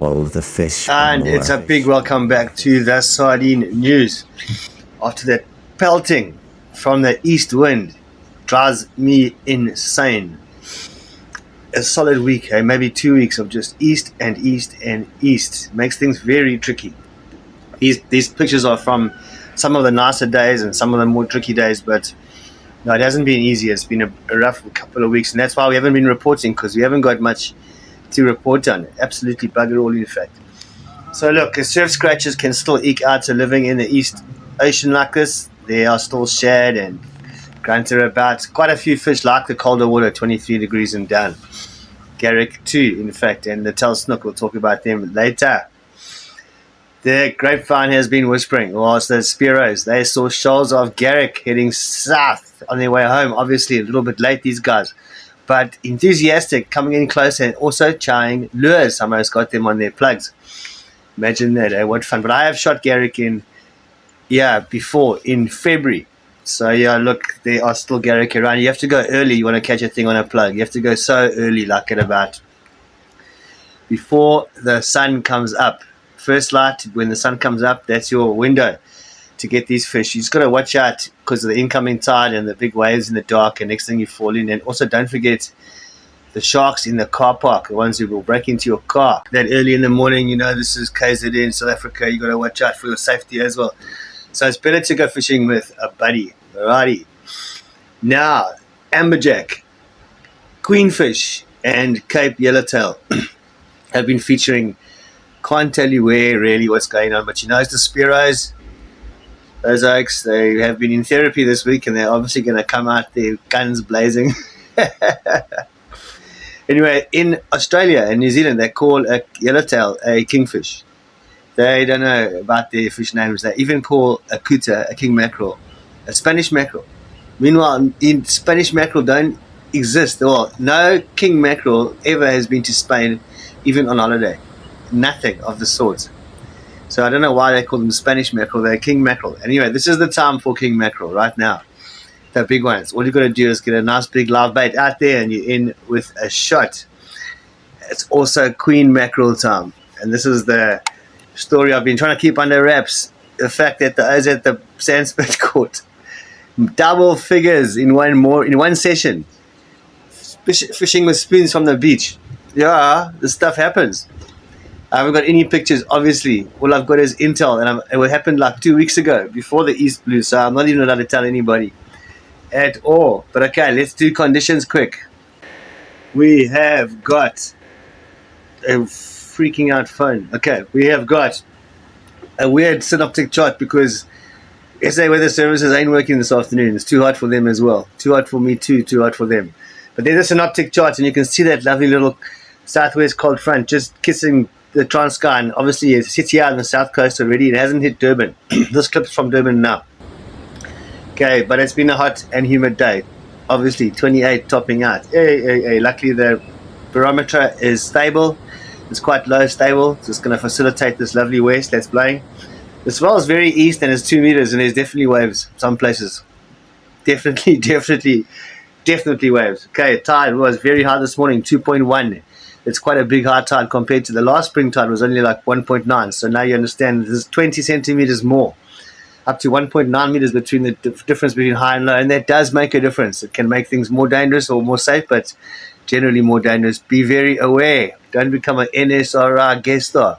all of the fish. And it's a big welcome back to the Sardine news. After that pelting from the east wind drives me insane. A solid week, maybe 2 weeks of just east and east and east. Makes things very tricky. These pictures are from some of the nicer days and some of the more tricky days, but no, it hasn't been easy. It's been a rough couple of weeks, and that's why we haven't been reporting, because we haven't got much to report on. Absolutely bugger all, in fact. So look, surf scratchers can still eke out a living in the East Ocean like this. There are still shad and grunter about. Quite a few fish like the colder water, 23 degrees and down. Garrick too, in fact, and the Snoek, we'll talk about them later. The grapevine has been whispering, whilst the Spearos, they saw shoals of Garrick heading south on their way home. Obviously a little bit late, these guys, but enthusiastic, coming in closer and also trying lures. Almost got them on their plugs. Imagine that, what fun. But I have shot Garrick before, in February. So yeah, look, there are still Garrick around. You have to go early. You want to catch a thing on a plug. You have to go so early, like at about before the sun comes up. First light, when the sun comes up, that's your window to get these fish. You just got to watch out because of the incoming tide and the big waves in the dark, and next thing you fall in. And also don't forget the sharks in the car park, the ones who will break into your car that early in the morning. This is KZN, South Africa. You got to watch out for your safety as well. So it's better to go fishing with a buddy. Alrighty. Now, amberjack, queenfish, and Cape yellowtail have been featuring. Can't tell you where really what's going on, but it's the Spearos. Those oaks, they have been in therapy this week, and they're obviously going to come out there guns blazing. Anyway, in Australia and New Zealand, they call a yellowtail a kingfish. They don't know about their fish names. They even call a kuta a king mackerel, a Spanish mackerel. Meanwhile, in Spanish mackerel don't exist. Well, no king mackerel ever has been to Spain, even on holiday. Nothing of the sort. So I don't know why they call them Spanish mackerel. They're king mackerel. Anyway, this is the time for king mackerel right now. The big ones. All you've got to do is get a nice big live bait out there, and you're in with a shot. It's also queen mackerel time, and this is the story I've been trying to keep under wraps. The fact that I was at the Sandspit caught double figures in one session, fishing with spoons from the beach. Yeah, this stuff happens. I haven't got any pictures, obviously. All I've got is intel, and it happened like 2 weeks ago, before the east blew, so I'm not even allowed to tell anybody at all. But okay, let's do conditions quick. We have got a freaking out phone. Okay, we have got a weird synoptic chart because SA Weather Services ain't working this afternoon. It's too hot for them as well. Too hot for me too, too hot for them. But there's a synoptic chart, and you can see that lovely little southwest cold front just kissing the Transkei, and obviously it's hit here on the south coast already. It hasn't hit Durban. This clip's from Durban now. Okay, but it's been a hot and humid day. Obviously, 28 topping out. Hey. Luckily, the barometer is stable. It's quite low stable. So it's going to facilitate this lovely west that's blowing. The swell is very east, and it's 2 meters, and there's definitely waves some places. Definitely waves. Okay, tide was very high this morning, 2.1. It's quite a big high tide compared to the last spring tide was only like 1.9. So now you understand there's 20 centimeters more, up to 1.9 meters between the difference between high and low. And that does make a difference. It can make things more dangerous or more safe, but generally more dangerous. Be very aware. Don't become an NSRI guest star.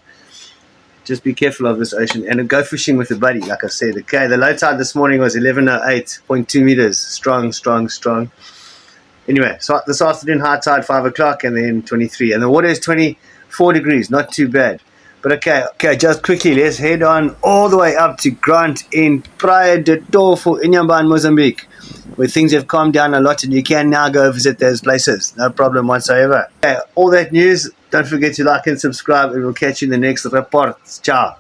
Just be careful of this ocean and go fishing with a buddy, like I said. Okay, the low tide this morning was 1108.2 meters. Strong. Anyway, so this afternoon, high tide 5 o'clock, and then 23. And the water is 24 degrees, not too bad. But okay, just quickly, let's head on all the way up to Grant in Praia de Dolfo, Inhambane, Mozambique, where things have calmed down a lot, and you can now go visit those places. No problem whatsoever. Okay, all that news, don't forget to like and subscribe, and we'll catch you in the next report. Ciao.